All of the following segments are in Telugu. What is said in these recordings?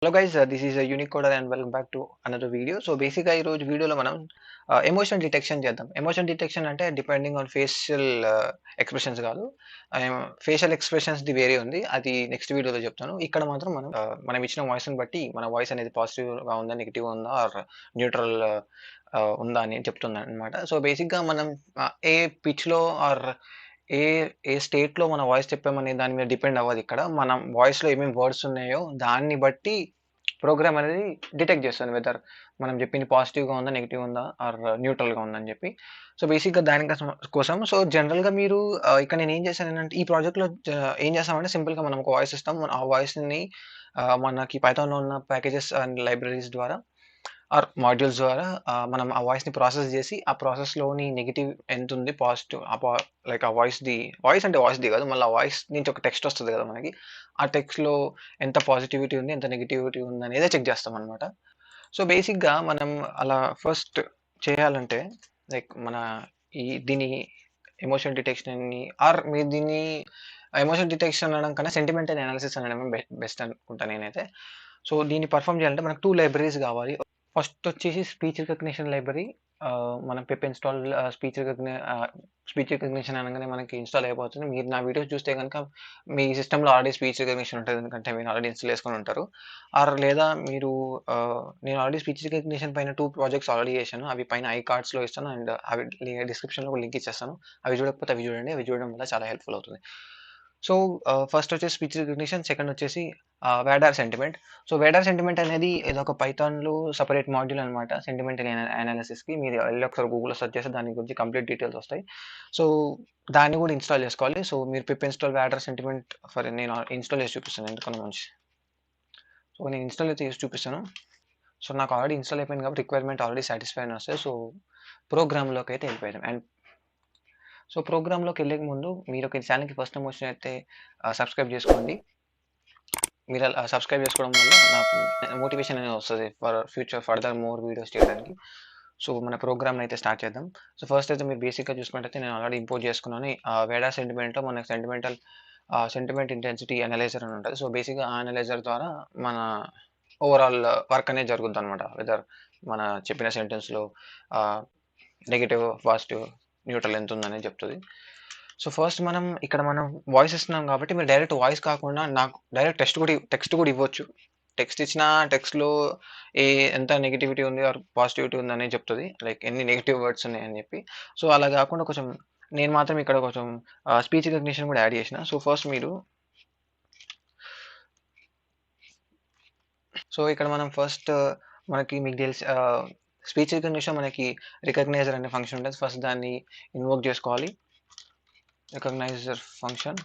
Hello guys, this is unique కోడర్ and welcome back to another video. So బేసిక్గా ఈ రోజు వీడియోలో మనం ఎమోషన్ డిటెక్షన్ చేద్దాం. ఎమోషన్ డిటెక్షన్ అంటే డిపెండింగ్ ఆన్ ఫేషియల్ ఎక్స్ప్రెషన్స్ కాదు, ఫేషియల్ ఎక్స్ప్రెషన్స్ది వేరే ఉంది. అది నెక్స్ట్ వీడియోలో చెప్తాను. ఇక్కడ మాత్రం మనం ఇచ్చిన వాయిస్ని బట్టి మన వాయిస్ అనేది పాజిటివ్గా ఉందా, నెగిటివ్ ఉందా, ఆర్ న్యూట్రల్ ఉందా అని చెప్తుంది అనమాట. సో బేసిక్గా మనం ఏ పిచ్లో ఆర్ ఏ ఏ స్టేట్‌లో మన వాయిస్ చెప్పామనే దాని మీద డిపెండ్ అవ్వదు ఇక్కడ. మనం వాయిస్‌లో ఏమేమి వర్డ్స్ ఉన్నాయో దాన్ని బట్టి ప్రోగ్రామ్ అనేది డిటెక్ట్ చేస్తుంది. వెదర్ మనం చెప్పింది పాజిటివ్‌గా ఉందా, నెగెటివ్ ఉందా, ఆర్ న్యూట్రల్‌గా ఉందని చెప్పి. సో బేసిక్‌గా దాని కోసం జనరల్‌గా మీరు ఇక్కడ నేనేం చేశానంటే ఈ ప్రాజెక్ట్‌లో ఏం చేస్తామంటే సింపుల్‌గా మనం ఒక వాయిస్ ఇస్తాం. ఆ వాయిస్‌ని మనకి పైథాన్‌లో ఉన్న ప్యాకేజెస్ అండ్ లైబ్రరీస్ ద్వారా ఆర్ మాడ్యూల్స్ ద్వారా మనం ఆ వాయిస్‌ని ప్రాసెస్ జేసి, ఆ ప్రాసెస్‌లోని నెగెటివ్ ఎంతుంది, పాజిటివ్ లైక్ ఆ వాయిస్ అంటే వాయిస్‌ది కాదు. మళ్ళీ ఆ వాయిస్ నుంచి ఒక టెక్స్ట్ వస్తది కదా మనకి. ఆ టెక్స్ట్‌లో ఎంత పాజిటివిటీ ఉంది, ఎంత నెగటివిటీ ఉందనేదే చెక్ చేస్తామనమాట. సో, బేసిక్‌గా మనం అలా ఫస్ట్ చేయాలంటే లైక్ దీని ఎమోషన్ డిటెక్షన్‌ని మీరు దీన్ని ఎమోషన్ డిటెక్షన్ అనడం కన్నా సెంటిమెంటల్ అనాలిసిస్ అనడమే బెస్ట్ అనుకుంటా నేనైతే. సో, దీన్ని పెర్ఫార్మ్ చేయాలంటే మనకు 2 లైబ్రరీస్ కావాలి. ఫస్ట్ వచ్చేసి స్పీచ్ రికగ్నిషన్ లైబ్రరీ. మనం పిప్ ఇన్‌స్టాల్ స్పీచ్ రికగ్నిషన్ అనగానే మనకి ఇన్‌స్టాల్ అయిపోతుంది. మీరు నా వీడియోస్ చూస్తే గనుక మీ సిస్టమ్‌లో ఆల్రెడీ స్పీచ్ రికగ్నిషన్ ఉంటది. ఎందుకంటే మీరు ఆల్రెడీ ఇన్‌స్టాల్ చేసుకొని ఉంటారు. లేదా మీరు నేను ఆల్రెడీ స్పీచ్ రికగ్నిషన్ పైన 2 ప్రాజెక్ట్స్ ఆల్రెడీ చేశాను. అవి పైన ఐ కార్డ్స్‌లో ఇస్తాను అండ్ అవి డిస్క్రిప్షన్‌లో లింక్ ఇచ్చేస్తాను. అవి చూడకపోతే అవి చూడండి. అవి చూడడం వల్ల చాలా హెల్ప్‌ఫుల్ అవుతుంది. సో, ఫస్ట్ వచ్చేసి స్పీచ్ రికగ్నిషన్, సెకండ్ వచ్చేసి వాడార్ సెంటిమెంట్. సో, వాడార్ సెంటిమెంట్ అనేది ఇదొక పైథాన్‌లో సెపరేట్ మాడ్యూల్ అనమాట. సెంటిమెంటల్ అనాలిసిస్‌కి. మీరు ఎళ్లి ఒకసారి గూగుల్‌లో సెర్చ్ చేస్తే దాని గురించి కంప్లీట్ డీటెయిల్స్ వస్తాయి. సో, దాన్ని కూడా ఇన్‌స్టాల్ చేసుకోవాలి. సో, మీరు పిప్ ఇన్‌స్టాల్ వాడార్ సెంటిమెంట్ నేను ఇన్‌స్టాల్ చేసి చూపిస్తాను ఎందుకనో మంచి. సో, నేను ఇన్‌స్టాల్ అయితే చేసి చూపిస్తాను. సో, నాకు ఆల్రెడీ ఇన్‌స్టాల్ అయిపోయింది కాబట్టి రిక్వైర్మెంట్ ఆల్రెడీ సాటిస్ఫై అని వస్తాయి. సో, ప్రోగ్రామ్‌లోకి అయితే వెళ్ళిపోయాం. సో, ప్రోగ్రామ్‌లోకెళ్ళే ముందు మీరు ఒక ఛానెల్‌కి ఫస్ట్ టైమ్ వచ్చినట్టయితే సబ్స్క్రైబ్ చేసుకోండి. మీరు అలా సబ్స్క్రైబ్ చేసుకోవడం వల్ల నాకు మోటివేషన్ అనేది వస్తది ఫర్దర్ మోర్ వీడియోస్ చేయడానికి. సో, మన ప్రోగ్రామ్‌ని అయితే స్టార్ట్ చేద్దాం. సో, ఫస్ట్ అయితే మీరు బేసిక్‌గా చూసుకున్నట్టయితే నేను ఆల్రెడీ ఇంపోర్ట్ చేసుకున్నాను. వేడా సెంటిమెంట్‌లో మనకు సెంటిమెంట్ ఇంటెన్సిటీ అనలైజర్ అని ఉంటది. సో, బేసిక్‌గా ఆ అనలైజర్ ద్వారా మన ఓవరాల్ వర్క్ అనేది జరుగుద్దనమాట. వెదర్ మన చెప్పిన సెంటెన్స్‌లో ఆహ్, నెగెటివ్, పాజిటివ్, న్యూట్రల్ ఎంతుందనేది చెప్తది. సో, ఫస్ట్ మనం వాయిస్ ఇస్తున్నాం కాబట్టి మీరు డైరెక్ట్ వాయిస్ కాకుండా నాకు డైరెక్ట్ టెక్స్ట్ కూడా ఇవ్వచ్చు. టెక్స్ట్ ఇచ్చినా టెక్స్ట్‌లో ఎంత నెగటివిటీ ఉంది ఆర్ పాజిటివిటీ ఉందనేది చెప్తది. లైక్ ఎన్ని నెగెటివ్ వర్డ్స్ ఉన్నాయని చెప్పి. సో, అలా కాకుండా కొంచెం నేను మాత్రం ఇక్కడ కొంచెం స్పీచ్ రికగ్నిషన్ కూడా యాడ్ చేసిన. సో, ఫస్ట్ మీరు ఇక్కడ మనం మనకి మీకు తెలిసి స్పీచ్ రికగ్నిషన్ మనకి రికగ్నైజర్ అనే ఫంక్షన్ ఉంటది. ఫస్ట్ దాన్ని ఇన్వోక్ చేసుకోవాలి. Recogniser function.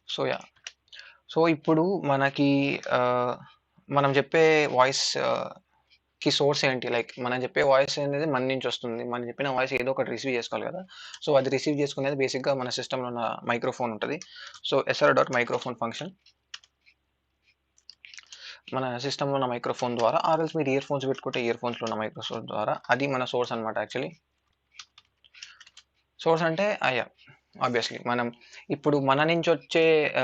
So, yeah! So, ఇప్పుడు మనకి ఆహ్, మనం చెప్పే వాయిస్ కి సోర్స్ ఏంటి? లైక్ మనం చెప్పే వాయిస్ అనేది మన నుంచి వస్తుంది. మనం చెప్పిన వాయిస్ ఏదో ఒకటి రిసీవ్ చేసుకోవాలి కదా! సో, అది రిసీవ్ చేసుకునేది బేసిక్‌గా మన సిస్టమ్‌లో ఉన్న మైక్రోఫోన్ ఉంటది. సో, ఎస్ఆర్.మైక్రోఫోన్ ఫంక్షన్ మన సిస్టమ్‌లో ఉన్న మైక్రోఫోన్ ద్వారా మీరు ఇయర్ ఫోన్స్ పెట్టుకుంటే ఇయర్ ఫోన్స్‌లో ఉన్న మైక్రోఫోన్ ద్వారా అది మన సోర్స్ అనమాట యాక్చువల్లీ. సోర్స్ అంటే యాహ్! ఆబ్వియస్‌లీ ఇప్పుడు మన నుంచి వచ్చే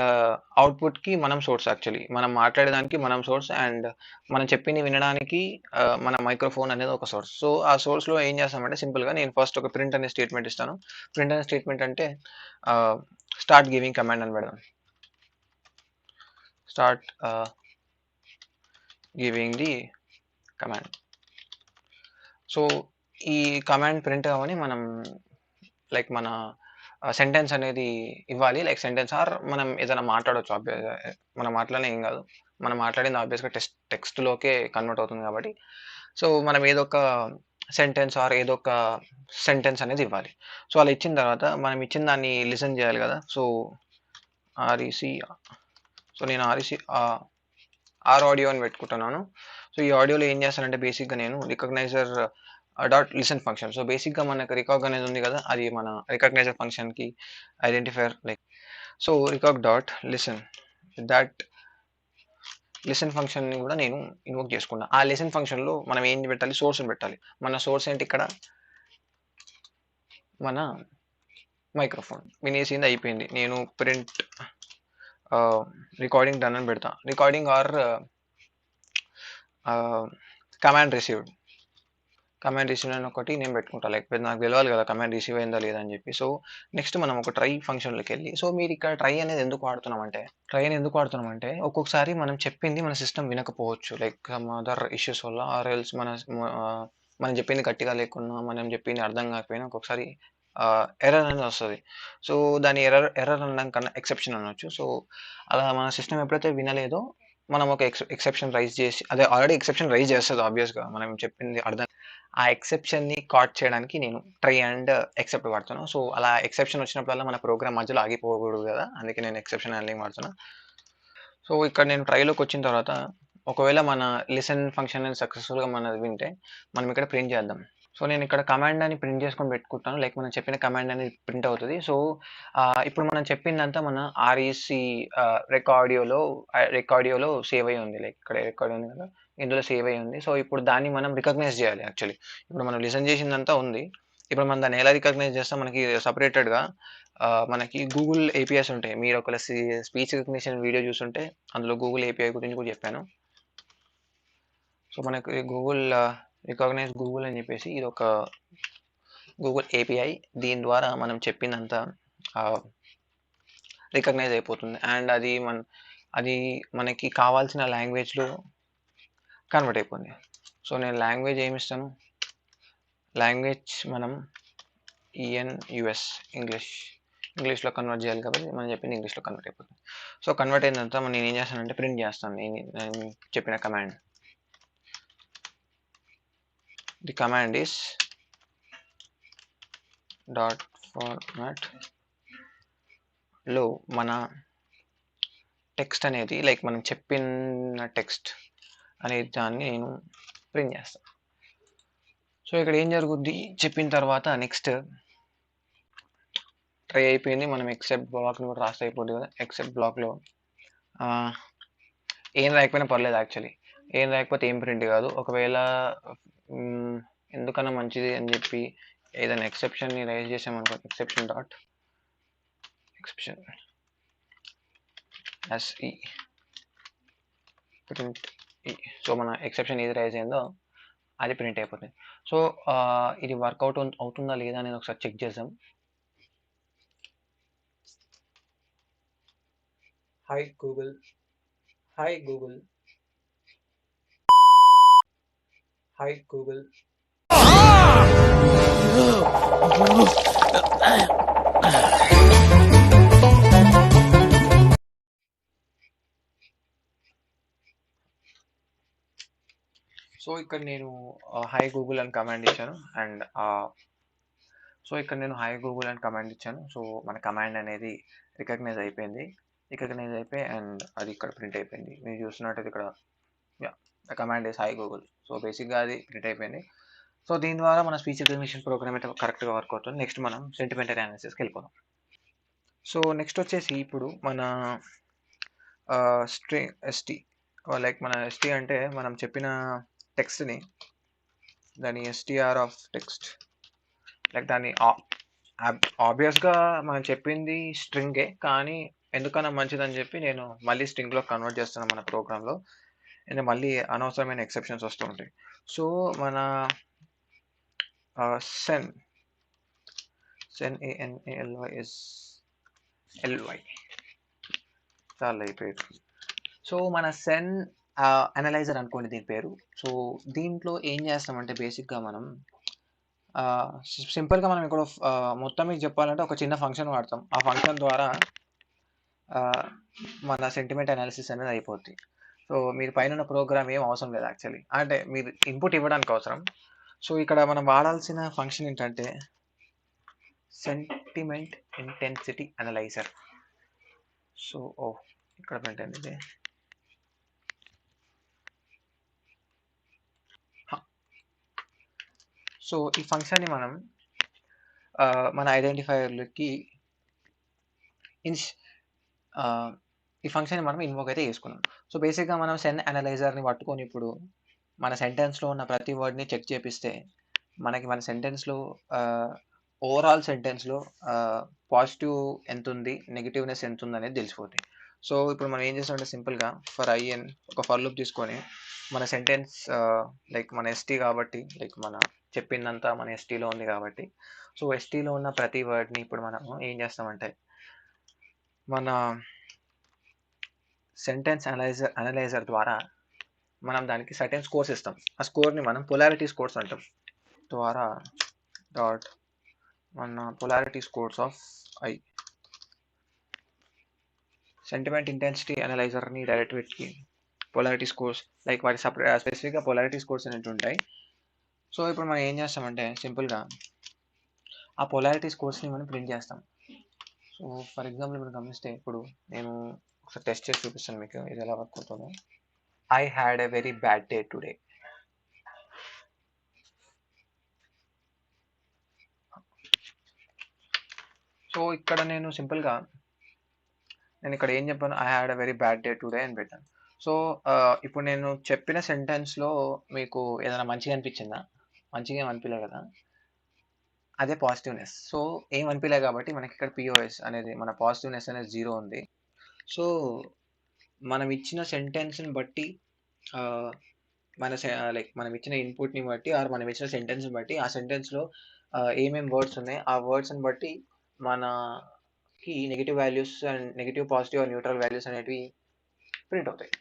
అవుట్‌పుట్‌కి మనం సోర్స్ యాక్చువల్లీ. మనం మాట్లాడేదానికి మనం సోర్స్ అండ్ మనం చెప్పింది వినడానికి మన మైక్రోఫోన్ అనేది ఒక సోర్స్. సో, ఆ సోర్స్‌లో ఏం చేస్తామంటే సింపుల్‌గా నేను ఫస్ట్ ఒక ప్రింట్ అనే స్టేట్మెంట్ ఇస్తాను. ప్రింట్ అనే స్టేట్మెంట్ అంటే ఆహ్, స్టార్ట్ గివింగ్ కమాండ్ అని పెడదాం. Start giving the command. So, ఈ కమాండ్ ప్రింట్ అవ్వని మన సెంటెన్స్ అనేది ఇవ్వాలి. లైక్ సెంటెన్స్ ఆర్ మనం ఏదైనా మాట్లాడొచ్చు. మనం మాట్లాడిన ఏం గాదు. మనం మాట్లాడింది ఆబ్వియస్‌గా టెక్స్ట్‌లోకే కన్వర్ట్ అవుతుంది కాబట్టి, సో, మనం ఏదో ఒక సెంటెన్స్ ఆర్ ఏదో ఒక సెంటెన్స్ అనేది ఇవ్వాలి. సో, అలా ఇచ్చిన తర్వాత మనం ఇచ్చిన దాన్ని లిసన్ జేయాలి గదా! సో, ఆర్‌ఈసీ నేను ఆర్ ఆడియో అని పెట్టుకుంటున్నాను. సో, ఈ ఆడియోలో ఏం చేస్తానంటే బేసిక్‌గా నేను recogniser dot listen function. So, బేసిక్‌గా మనకు రికాగ్ అనేది ఉంది కదా! అది మన రికగ్నైజర్ ఫంక్షన్‌కి identifier like so, recog dot listen that listen ఫంక్షన్‌ని కూడా నేను ఇన్వోక్ చేసుకున్నా. ఆ లిసన్ ఫంక్షన్‌లో మనం ఏం పెట్టాలి? సోర్స్‌ని పెట్టాలి. మన సోర్స్ ఏంటి ఇక్కడ? మన మైక్రోఫోన్. వినేసింది అయిపోయింది. నేను ప్రింట్ రికార్డింగ్ డన్ అని పెడతా. Recording or command received. Command receive అని ఒకటి నేను పెట్టుకుంటా. లేకపోతే నాకు తెలవాలి కదా కమాండ్ రిసీవ్ అయిందా లేదా అని చెప్పి. సో నెక్స్ట్ మనం ఒక ట్రై ఫంక్షన్‌లోకి వెళ్ళి, సో మీరు ఇక్కడ ట్రై అనేది ఎందుకు వాడుతున్నామంటే, ఒక్కొక్కసారి మనం చెప్పింది మన సిస్టమ్ వినకపోవచ్చు. లైక్ సమ్ అదర్ ఇష్యూస్ వల్ల ఆర్ ఎల్స్ మనం చెప్పింది గట్టిగా లేకున్నా, మనం చెప్పింది అర్థం కాకపోయినా ఒక్కొక్కసారి ఎర్రర్ అనేది వస్తది. సో దాన్ని ఎర్రర్ ఎర్రర్ అనడం కన్నా ఎక్సెప్షన్ అనొచ్చు. సో అలా మన సిస్టమ్ ఎప్పుడైతే వినలేదో మనం ఒక ఎక్సెప్షన్ రైజ్ చేసి, అదే ఆల్రెడీ ఎక్సెప్షన్ రైజ్ చేస్తది ఆబ్వియస్‌గా మనం చెప్పింది అర్థం, ఆ ఎక్సెప్షన్‌ని కాట్ చేయడానికి నేను ట్రై అండ్ ఎక్సెప్ట్ వాడుతున్నా. సో అలా ఎక్సెప్షన్ వచ్చినప్పుడల్లా మన ప్రోగ్రామ్ మధ్యలో ఆగిపోకూడదు కదా! అందుకే నేను ఎక్సెప్షన్ హ్యాండ్లింగ్ వాడుతున్నా. సో ఇక్కడ నేను ట్రైలోకొచ్చిన తర్వాత ఒకవేళ మన లిసన్ ఫంక్షన్ అనేది సక్సెస్‌ఫుల్‌గా మనది వింటే మనం ఇక్కడ ప్రింట్ చేద్దాం. సో నేను ఇక్కడ కమాండ్ అని ప్రింట్ చేసుకొని పెట్టుకుంటాను. లైక్ మనం చెప్పిన కమాండ్ అనేది ప్రింట్ అవుతది. సో ఇప్పుడు మనం చెప్పిందంతా మన ఆర్‌ఈసీ రికార్డియోలో సేవ్ అయ్యి ఉంది. లైక్ ఇక్కడ రికార్డ్ ఉంది కదా! ఇందులో సేవ్ అయ్యి ఉంది. సో ఇప్పుడు దాన్ని మనం రికగ్నైజ్ చేయాలి యాక్చువల్లీ. ఇప్పుడు మనం లిసన్ చేసిందంతా ఉంది. ఇప్పుడు మనం దాన్ని ఎలా రికగ్నైజ్ చేస్తాం, మనకి సెపరేటెడ్‌గా మనకి గూగుల్ ఏపీఐస్ ఉంటాయి. మీరు ఒకవేళ స్పీచ్ రికగ్నిషన్ వీడియో చూసుంటే అందులో గూగుల్ ఏపీఐ గురించి కూడా చెప్పాను. సో మనకి రికగ్నైజ్ గూగుల్ అని చెప్పేసి ఇదొక గూగుల్ ఏపీఐ. దీని ద్వారా మనం చెప్పిందంతా రికగ్నైజ్ అయిపోతుంది. అండ్ అది మనకి కావాల్సిన లాంగ్వేజ్‌లో కన్వర్ట్ అయిపోయింది. సో నేను లాంగ్వేజ్ ఏమిస్తాను, లాంగ్వేజ్ మనం ఇంగ్లీష్‌లో కన్వర్ట్ చేయాలి కాబట్టి మనం చెప్పింది ఇంగ్లీష్‌లో కన్వర్ట్ అయిపోతుంది. సో కన్వర్ట్ అయిన తర్వాత నేను ఏం చేస్తానంటే ప్రింట్ చేస్తాను నేను చెప్పిన command. The command is dot format లో మన టెక్స్ట్ అనేది, లైక్ మనం చెప్పిన టెక్స్ట్ అనే దాన్ని నేను ప్రింట్ చేస్తాను. సో ఇక్కడ ఏం జరుగుద్ది, చెప్పిన తర్వాత నెక్స్ట్ ట్రై అయిపోయింది. మనం ఎక్సెప్ట్ బ్లాక్‌ని కూడా రాస్తే అయిపోద్ది కదా! ఎక్సెప్ట్ బ్లాక్‌లో ఏం రాయకపోయినా పర్లేదు యాక్చువల్లీ. ఏం రాయకపోతే ఏం ప్రింట్ కాదు. ఒకవేళ ఎందుకన్నా మంచిది అని చెప్పి ఏదైనా ఎక్సెప్షన్‌ని రైజ్ చేసామనుకో, ఎక్సెప్షన్ ఎస్ఈ ప్రింట్ ఈ. సో మన ఎక్సెప్షన్ ఏది రైజ్ అయిందో అది ప్రింట్ అయిపోతుంది. సో ఇది వర్కౌట్ అవుతుందా లేదా అనేది ఒకసారి చెక్ చేద్దాం. Hi Google. Hi Google. Hi Google. So ఇక్కడ నేను హాయ్ గూగుల్ అని కమాండ్ ఇచ్చాను. అండ్ సో మన కమాండ్ అనేది రికగ్నైజ్ అయిపోయింది. అండ్ అది ఇక్కడ ప్రింట్ అయిపోయింది. మీరు చూస్తున్నట్టయితే ఇక్కడ the command is hi Google. So బేసిక్గా అది ప్రింట్ అయిపోయింది. సో దీని ద్వారా మన స్పీచ్ రికగ్నిషన్ ప్రోగ్రామ్ అయితే కరెక్ట్గా వర్క్ అవుతుంది. నెక్స్ట్ మనం సెంటిమెంటల్ అనాలిసిస్కి వెళ్ళిపోదాం. సో నెక్స్ట్ వచ్చేసి ఇప్పుడు మన స్ట్రింగ్ ఎస్టీ, లైక్ మన ఎస్టీ అంటే మనం చెప్పిన టెక్స్ట్ని, దాని ఎస్టీఆర్ ఆఫ్ టెక్స్ట్, లైక్ దాన్ని ఆబ్వియస్గా మనం చెప్పింది స్ట్రింగే, కానీ ఎందుకన్నా మంచిదని చెప్పి నేను మళ్ళీ స్ట్రింగ్లో కన్వర్ట్ చేస్తున్నాను మన ప్రోగ్రాంలో. అండ్ మళ్ళీ అనవసరమైన ఎక్సెప్షన్స్ వస్తూ ఉంటాయి. సో మన సెన్ ANALY ఇస్ LY చాలా అయిపోయారు. సో మన సెన్ అనలైజర్ అనుకోండి దీని పేరు. సో దీంట్లో ఏం చేస్తామంటే బేసిక్గా మనం సింపుల్గా మనం ఇక్కడ మొత్తం మీకు చెప్పాలంటే ఒక చిన్న ఫంక్షన్ వాడతాం. ఆ ఫంక్షన్ ద్వారా మన సెంటిమెంట్ అనాలిసిస్ అనేది అయిపోద్ది. సో మీరు పైన ప్రోగ్రామ్ ఏం అవసరం లేదు యాక్చువల్లీ, అంటే మీరు ఇన్పుట్ ఇవ్వడానికి అవసరం. సో ఇక్కడ మనం వాడాల్సిన ఫంక్షన్ ఏంటంటే సెంటిమెంట్ ఇంటెన్సిటీ అనలైజర్. సో ఇక్కడ పెట్టండి. సో ఈ ఫంక్షన్ని మనం మన ఐడెంటిఫైయర్లకి ఈ ఫంక్షన్ మనం ఇన్వోక్ అయితే చేసుకున్నాం. సో బేసిక్గా మనం సెన్ అనలైజర్ని పట్టుకొని ఇప్పుడు మన సెంటెన్స్లో ఉన్న ప్రతి వర్డ్ని చెక్ చేపిస్తే మనకి మన సెంటెన్స్లో ఓవరాల్ సెంటెన్స్లో పాజిటివ్ ఎంత ఉంది, నెగిటివ్నెస్ ఎంత ఉంది అనేది తెలిసిపోతుంది. సో ఇప్పుడు మనం ఏం చేస్తామంటే సింపుల్గా ఫర్ ఐఎన్ ఒక ఫర్ లూప్ తీసుకొని మన సెంటెన్స్ లైక్ మన ఎస్టీ కాబట్టి లైక్ మన చెప్పిందంతా మన ఎస్టీలో ఉంది కాబట్టి సో ఎస్టీలో ఉన్న ప్రతి వర్డ్ని ఇప్పుడు మనం ఏం చేస్తామంటే మన సెంటెన్స్ అనలైజర్ ద్వారా మనం దానికి సర్టెన్ స్కోర్స్ ఇస్తాం. ఆ స్కోర్ని మనం పొలారిటీ స్కోర్స్ అంటాం. ద్వారా డాట్ మన polarity scores of I sentiment intensity అనలైజర్ని డైరెక్ట్కి పొలారిటీ స్కోర్స్ లైక్ వాటి స్పెసిఫిక్గా పొలారిటీ స్కోర్స్ అనేవి ఉంటాయి. సో ఇప్పుడు మనం ఏం చేస్తామంటే సింపుల్గా ఆ పొలారిటీ స్కోర్స్ని మనం ప్రింట్ చేస్తాం. సో ఫర్ ఎగ్జాంపుల్ ఇప్పుడు గమనిస్తే ఇప్పుడు నేను ఒకసారి టెస్ట్ చేసి చూపిస్తాను మీకు ఇది ఎలా వర్క్ అవుతుందో. I had a very bad day today. So ఇక్కడ నేను సింపుల్గా నేను ఇక్కడ ఏం చెప్పాను, I had a very bad day today అని పెట్టాను. సో ఇప్పుడు నేను చెప్పిన సెంటెన్స్లో మీకు ఏదైనా మంచిగా అనిపించిందా? మంచిగా ఏం అనిపించలే కదా, అదే పాజిటివ్నెస్. సో ఏం అనిపించలే కాబట్టి మనకి ఇక్కడ పిఓఎస్ అనేది మన పాజిటివ్నెస్ అనేది 0 ఉంది. సో మనం ఇచ్చిన సెంటెన్స్ని బట్టి మన లైక్ మనం ఇచ్చిన ఇన్పుట్ని బట్టి ఆర్ మనం ఇచ్చిన సెంటెన్స్ని బట్టి ఆ సెంటెన్స్లో ఏమేమి వర్డ్స్ ఉన్నాయి ఆ వర్డ్స్ని బట్టి మనకి negative values and negative positive or neutral values అనేవి ప్రింట్ అవుతాయి.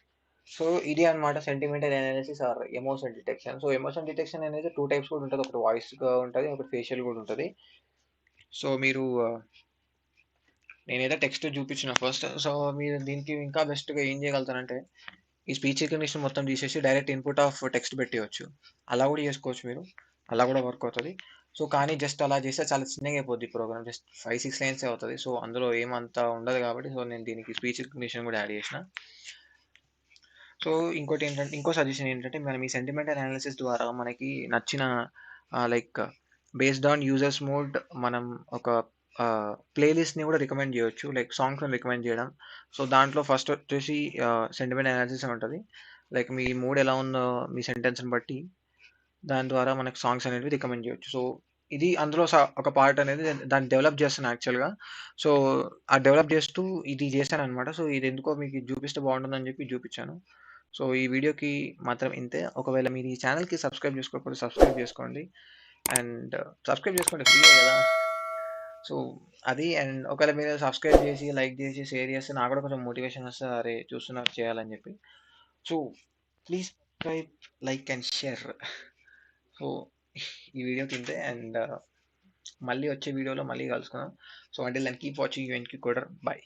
సో ఇది అనమాట sentimental analysis or emotion detection. So emotion detection అనేది 2 టైప్స్ కూడా ఉంటుంది. ఒకటి వాయిస్గా ఉంటుంది, ఒకటి ఫేషియల్ కూడా ఉంటుంది. సో మీరు నేనైతే టెక్స్ట్ చూపించిన ఫస్ట్. సో మీరు దీనికి ఇంకా బెస్ట్గా ఏం చేయగలుగుతారంటే ఈ స్పీచ్ రికగ్నిషన్ మొత్తం తీసేసి డైరెక్ట్ ఇన్పుట్ ఆఫ్ టెక్స్ట్ పెట్టవచ్చు. అలా కూడా చేసుకోవచ్చు మీరు, అలా కూడా వర్క్ అవుతుంది. సో కానీ జస్ట్ అలా చేస్తే చాలా చిన్నగా అయిపోద్ది ప్రోగ్రామ్, జస్ట్ 5-6 లైన్స్ అవుతుంది. సో అందులో ఏమంతా ఉండదు కాబట్టి సో నేను దీనికి స్పీచ్ రికగ్నిషన్ కూడా యాడ్ చేసిన. సో ఇంకోటి ఏంటంటే ఇంకో సజెషన్ ఏంటంటే మనం ఈ సెంటిమెంటల్ అనాలిసిస్ ద్వారా మనకి నచ్చిన like based on users mode మనం ఒక ప్లేలిస్ట్ని కూడా రికమెండ్ చేయొచ్చు, లైక్ సాంగ్స్ని రికమెండ్ చేయడం. సో దాంట్లో ఫస్ట్ వచ్చేసి సెంటిమెంట్ అనాలిసిస్ అని ఉంటుంది. లైక్ మీ మూడ్ ఎలా ఉందో మీ సెంటెన్స్ని బట్టి దాని ద్వారా మనకు సాంగ్స్ అనేవి రికమెండ్ చేయొచ్చు. సో ఇది అందులో ఒక పార్ట్ అనేది దాన్ని డెవలప్ చేస్తాను యాక్చువల్గా. సో ఆ డెవలప్ చేస్తూ ఇది చేశాను అనమాట. సో ఇది ఎందుకో మీకు చూపిస్తే బాగుంటుందని చెప్పి చూపించాను. సో ఈ వీడియోకి మాత్రం ఇంతే. ఒకవేళ మీరు ఈ ఛానల్కి సబ్స్క్రైబ్ చేసుకోకపోతే సబ్స్క్రైబ్ చేసుకోండి, అండ్ సబ్స్క్రైబ్ చేసుకోండి, ఫ్రీయే కదా. సో అది, అండ్ ఒకవేళ మీరు సబ్స్క్రైబ్ చేసి లైక్ చేసి షేర్ చేస్తే నాకు కూడా కొంచెం మోటివేషన్ వస్తుంది, అరే చూస్తున్నారు చేయాలని చెప్పి. So please subscribe, like and share. So ఈ వీడియోకి ఇంతే, అండ్ మళ్ళీ వచ్చే వీడియోలో మళ్ళీ కలుసుకుందాం. సో అంటే దాన్ని కీప్ వాచింగ్ యూఎన్కి కూడా బాయ్.